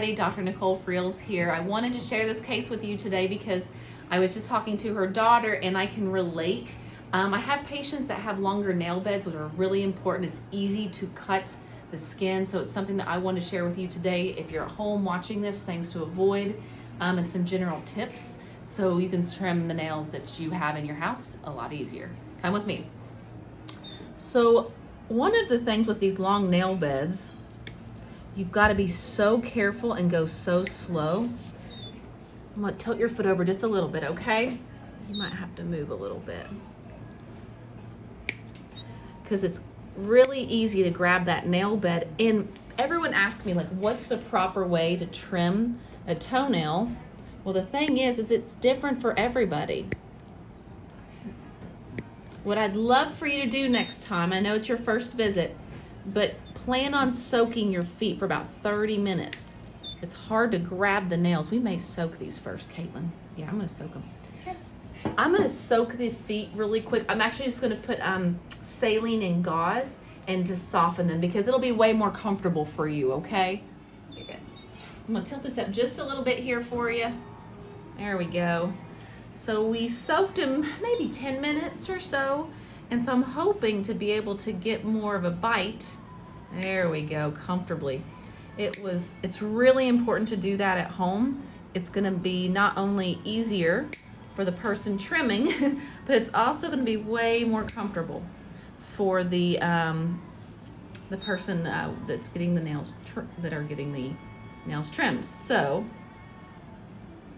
everybody, Dr. Nicole Freels here. I wanted to share this case with you today because I was just talking to her daughter and I can relate. I have patients that have longer nail beds, which are really important. It's easy to cut the skin, so it's something that I want to share with you today. If you're at home watching this, things to avoid and some general tips so you can trim the nails that you have in your house a lot easier. Come with me. So one of the things with these long nail beds, you've got to be so careful and go so slow. I'm going to tilt your foot over just a little bit, okay? You might have to move a little bit, because it's really easy to grab that nail bed. And everyone asks me, like, what's the proper way to trim a toenail? Well, the thing is it's different for everybody. What I'd love for you to do next time, I know it's your first visit, but plan on soaking your feet for about 30 minutes. It's hard to grab the nails. We may soak these first, Caitlin. Yeah, I'm gonna soak them. I'm gonna soak the feet really quick. I'm actually just gonna put saline and gauze and just soften them because it'll be way more comfortable for you, okay? You're good. I'm gonna tilt this up just a little bit here for you. There we go. So we soaked them maybe 10 minutes or so, and so I'm hoping to be able to get more of a bite. There we go, comfortably. It's really important to do that at home. It's gonna be not only easier for the person trimming, but it's also gonna be way more comfortable for the person that's getting the nails trimmed. So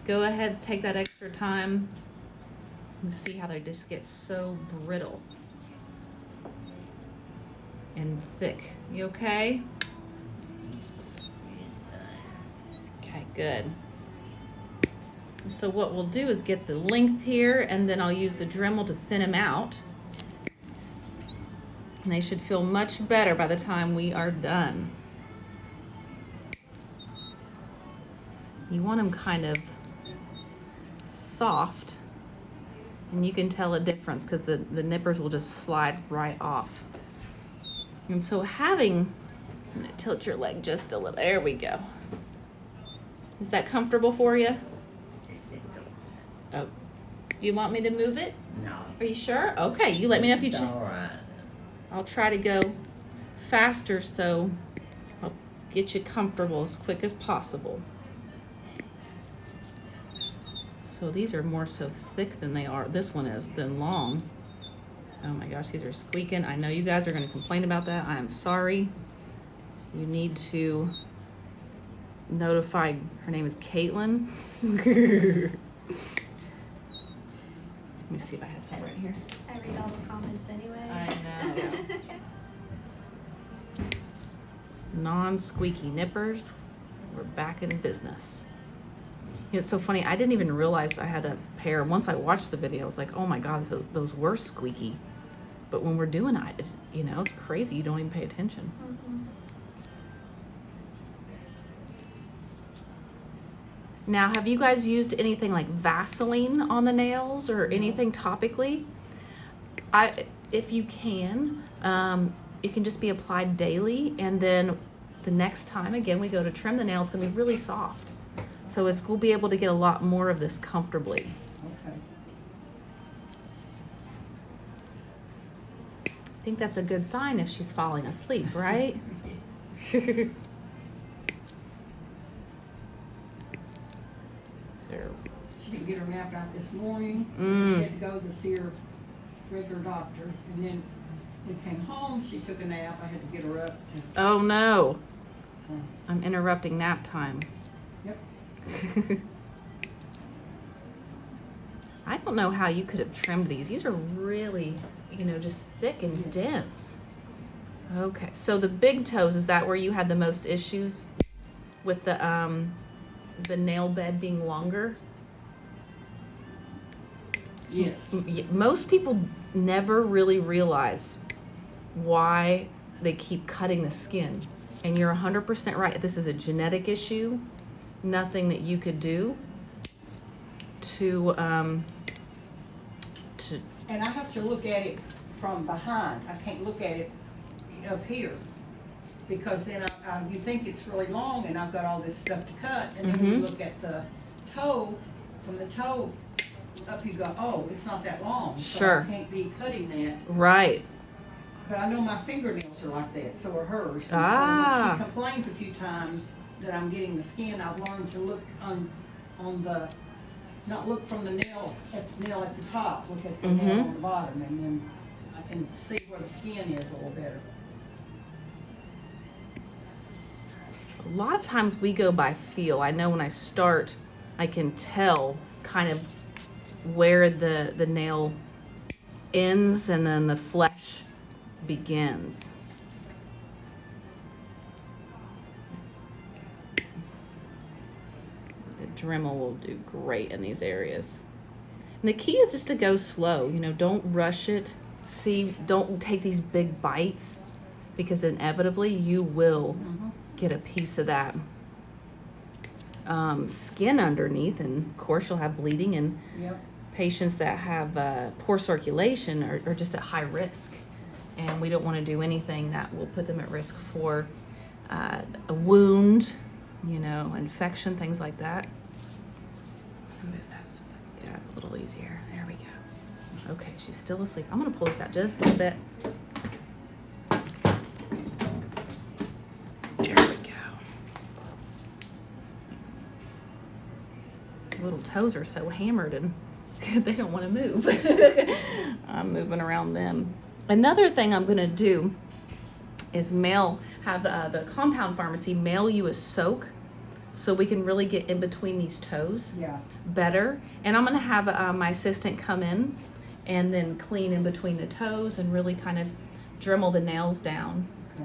go ahead, take that extra time and see how they just get so brittle and thick. You okay? Okay, good. So what we'll do is get the length here, and then I'll use the Dremel to thin them out. And they should feel much better by the time we are done. You want them kind of soft, and you can tell a difference because the nippers will just slide right off. And so I'm gonna tilt your leg just a little. There we go. Is that comfortable for you? Oh, do you want me to move it? No. Are you sure? Okay, you let me know if you It's all right. I'll try to go faster so I'll get you comfortable as quick as possible. So these are more so thick than this one is than long. Oh my gosh, these are squeaking. I know you guys are going to complain about that. I am sorry. You need to notify, her name is Caitlin. Let me see if I have some right here. I read all the comments anyway. I know. Non-squeaky nippers. We're back in business. You know, it's so funny. I didn't even realize I had a pair. Once I watched the video, I was like, oh my God, those were squeaky. But when we're doing it, it's crazy. You don't even pay attention. Mm-hmm. Now, have you guys used anything like Vaseline on the nails or anything topically? If you can, it can just be applied daily, and then the next time, again, we go to trim the nail, it's gonna be really soft. So we'll be able to get a lot more of this comfortably. Okay. I think that's a good sign if she's falling asleep, right? So, She didn't get her nap out this morning. Mm. She had to go to see her regular doctor. And then we came home, she took a nap. I had to get her up. oh no, So, I'm interrupting nap time. yep. I don't know how you could have trimmed these. These are really, just thick and Yes. dense. Okay, so the big toes, is that where you had the most issues with the nail bed being longer? Yes. Most people never really realize why they keep cutting the skin. And you're 100% right. This is a genetic issue. Nothing that you could do to And I have to look at it from behind. I can't look at it up here. because then you think it's really long and I've got all this stuff to cut, and then when you look at the toe, from the toe up you go, oh, it's not that long. Sure. So I can't be cutting that. Right. But I know my fingernails are like that, so are hers. And Ah. so she complains a few times that I'm getting the skin. I've learned to look on the, not look from the nail at the top, look at the nail on the bottom, and then I can see where the skin is a little better. A lot of times we go by feel. I know when I start, I can tell kind of where the nail ends and then the flesh begins. The Dremel will do great in these areas. And the key is just to go slow. You know, don't rush it. See, don't take these big bites, because inevitably you will get a piece of that skin underneath, and of course you'll have bleeding, and Yep. patients that have poor circulation are just at high risk, and we don't want to do anything that will put them at risk for a wound, you know, infection, things like that. Move that so I can get out a little easier. There we go. Okay, she's still asleep. I'm going to pull this out just a little bit. There we go. Little toes are so hammered and they don't want to move. I'm moving around them. Another thing I'm going to do is have the compound pharmacy mail you a soak, so we can really get in between these toes better. And I'm going to have my assistant come in and then clean in between the toes and really kind of Dremel the nails down. Okay.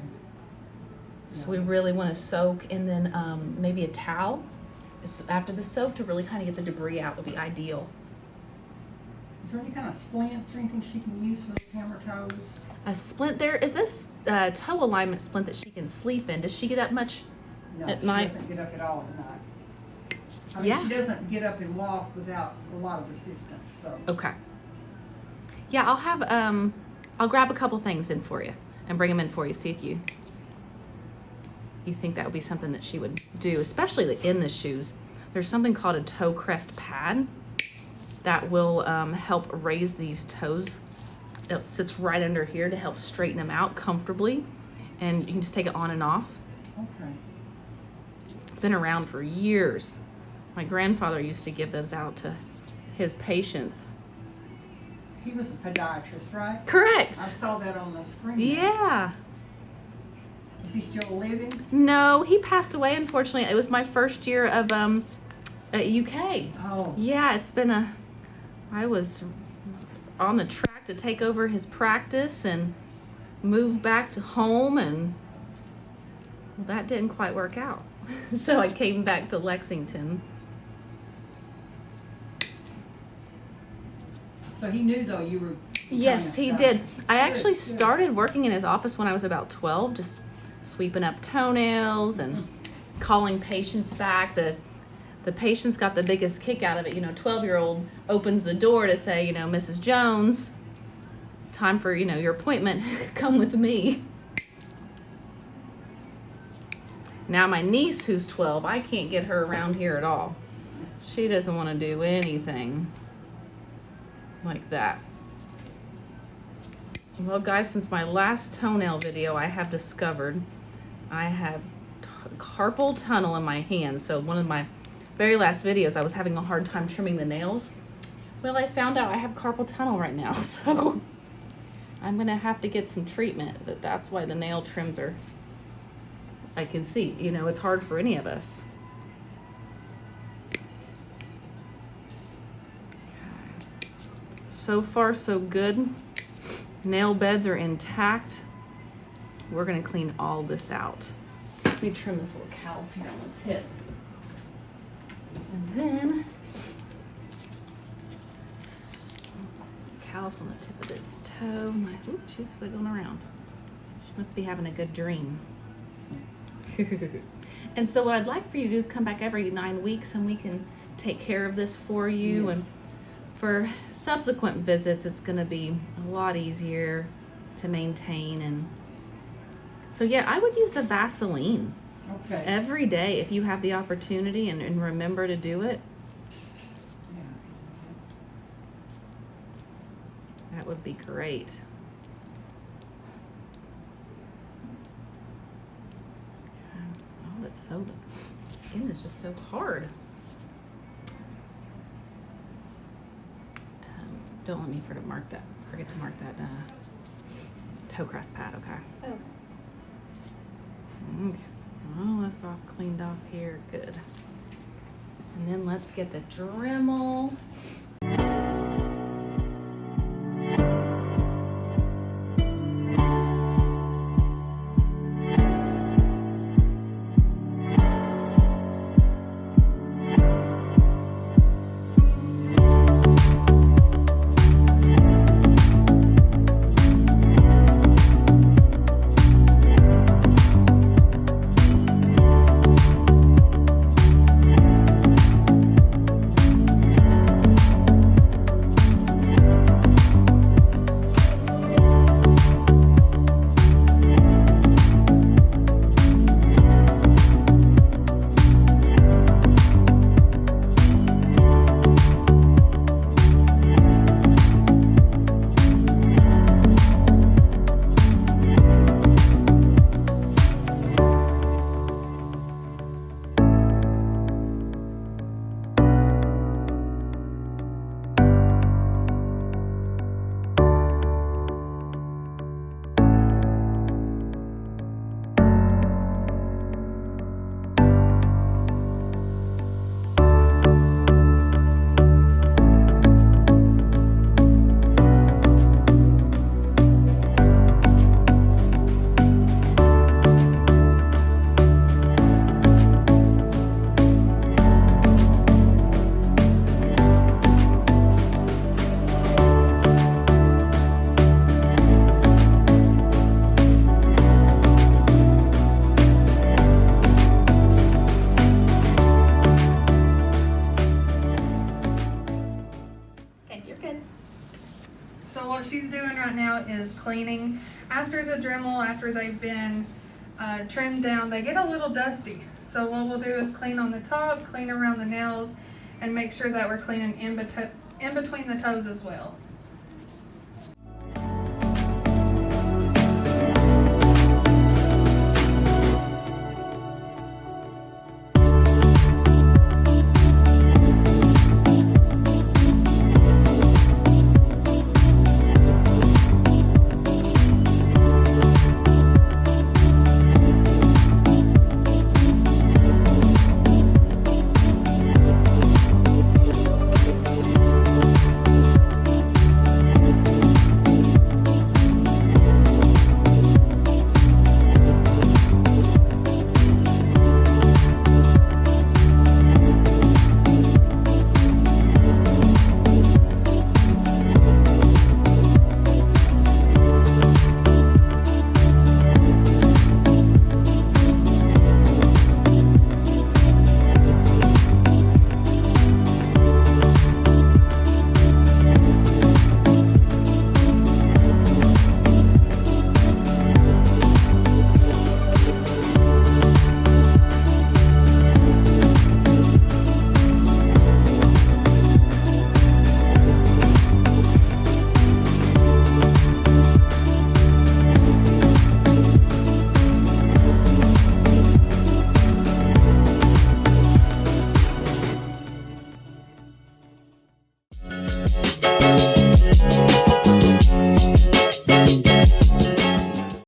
So we really want to soak, and then maybe a towel after the soak to really kind of get the debris out would be ideal. Is there any kind of splints or anything she can use for those hammer toes? A splint, there is this toe alignment splint that she can sleep in. Does she get up much No, at she night? doesn't get up at all at night. I mean, Yeah. she doesn't get up and walk without a lot of assistance, so. Okay. Yeah, I'll have I'll grab a couple things in for you and bring them in for you. See if you think that would be something that she would do, especially in the shoes. There's something called a toe crest pad that will help raise these toes. It sits right under here to help straighten them out comfortably, and you can just take it on and off. Okay. It's been around for years. My grandfather used to give those out to his patients. He was a podiatrist, right? Correct. I saw that on the screen. Yeah. Is he still living? No, he passed away, unfortunately. It was my first year of at UK. Oh. Yeah, I was on the track to take over his practice and move back to home, and well, that didn't quite work out. So I came back to Lexington. So he knew, though, you were... Yes, he did. I actually started working in his office when I was about 12, just sweeping up toenails and calling patients back. The patients got the biggest kick out of it. You know, 12-year-old opens the door to say, you know, Mrs. Jones, time for, you know, your appointment. Come with me. Now my niece, who's 12, I can't get her around here at all. She doesn't want to do anything like that. Well, guys, since my last toenail video, I have discovered I have carpal tunnel in my hand. So one of my very last videos, I was having a hard time trimming the nails. Well, I found out I have carpal tunnel right now, so I'm gonna have to get some treatment. That's why the nail trims are, I can see, you know, it's hard for any of us. Okay. So far, so good. Nail beds are intact. We're gonna clean all this out. Let me trim this little callus here on the tip. And then, callus on the tip of this toe. Oops, she's wiggling around. She must be having a good dream. And so what I'd like for you to do is come back every 9 weeks and we can take care of this for you. Yes. And for subsequent visits, it's going to be a lot easier to maintain, and So yeah, I would use the Vaseline Okay. every day if you have the opportunity and remember to do it. Yeah. That would be great. Okay. Oh, it's so, the skin is just so hard. Don't let me forget to mark that toe crest pad, okay? Oh, Okay. All this off, cleaned off here, good. And then let's get the Dremel. okay, you're good. So what she's doing right now is cleaning. After the Dremel, after they've been trimmed down, they get a little dusty. So what we'll do is clean on the top, clean around the nails, and make sure that we're cleaning in between the toes as well.